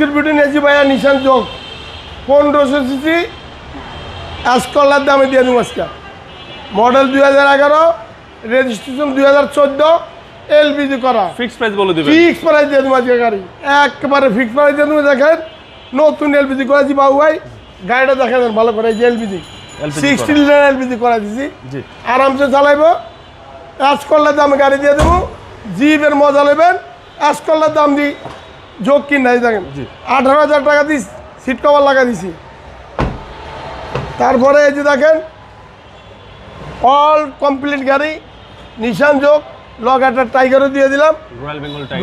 আজকের ভিডিও নিয়েছি ভাইয়া নিশান যোগ 1500 সিসি অ্যাসকলার দামে দিয়ে দেবো আজকে। মডেল 2011, রেজিস্ট্রেশন 2014, এলপিজি করা। ফিক্স প্রাইস বলে দিবেন। ফিক্স প্রাইস দিয়ে দেবো আজকে গাড়ি, একেবারে ফিক্স প্রাইস দিয়ে দেবো। দেখেন নতুন এলপিজি করেছি বাবু ভাই, গাড়িটা দেখেন ভালো করে। এই যে এলপিজি 60 লিটার এলপিজি করে দিছি, আরামসে চালাইবো। অ্যাসকলার দামে গাড়ি দিয়ে দেবো। জিপের মজা নেবেন, অ্যাসকলার দাম দিই যোগ কিনা। দেখেন 18,000 টাকা দিস সিট কভার লাগা দিছি। তারপরে এই যে দেখেন অল কমপ্লিট গাড়ি, নিশান যোগ, লগ একটা টাইগারও দিয়ে দিলাম,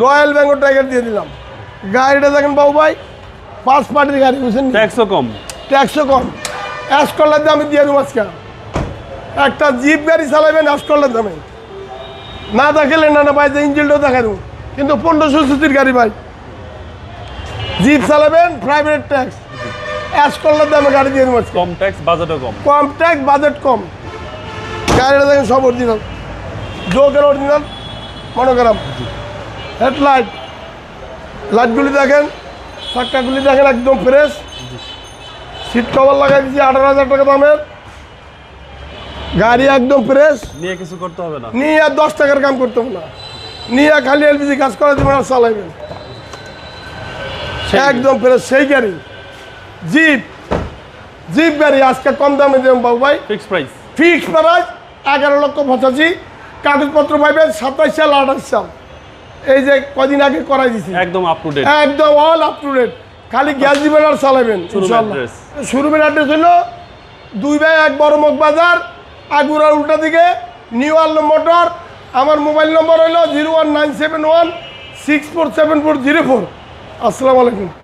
রয়্যাল বেঙ্গল টাইগার দিয়ে দিলাম। গাড়িটা দেখেন বাবু ভাই, ফার্স্ট পার্টির গাড়ি, বুঝছেন, ট্যাক্সও কম। অ্যাসকলার দামে দিয়ে দেবো আজকে। একটা জিপ গাড়ি চালাবেন অ্যাসকলার দামে, না দেখালে না ভাই, যে ইঞ্জিনটাও দেখা দেবো। কিন্তু 1500 সিসির গাড়ি ভাই, জিপ চালাবেন প্রাইভেট ট্যাক্স, অ্যাসকলার দামে গাড়ি দিয়ে দেবো। কম ট্যাক্স, বাজেটও কম। কম ট্যাক্স, বাজেট কম। গাড়িটা দেখেন সব অরিজিনাল, যোগের অরিজিনাল মনোগ্রাম। হেডলাইট, লাইটগুলি দেখেন, চাক্কাগুলি দেখেন একদম ফ্রেশ। সিট কভার লাগাই দিচ্ছি 18,000 টাকা দামের। গাড়ি একদম ফ্রেশ, নিয়ে কিছু করতে হবে না, নিয়ে আর 10 টাকার কাম করতে হবে না, নিয়ে খালি এলপিজি কাজ করে দেবেন আর চালাইবেন, একদম ফ্রেশ। সেই গাড়ি জিপ গাড়ি আজকে কম দামে দেবেন বাবু ভাই। Fix price 11,85,000। কাগজপত্র পাইবেন 27 সাল 28 সাল। এই যে কদিন আগে করাই দিছি, একদম আপ টু ডেট, একদম অল আপ টু ডেট। খালি গ্যাস দিবেন আর চালাবেন ইনশাআল্লাহ। শোরুমের অ্যাড্রেস হলো 2/1 বড়মুখ বাজার, আগুরার উল্টা দিকে, নিউ আলম মোটর। আমার মোবাইল নম্বর হলো 01971 647404। আসসালামু আলাইকুম।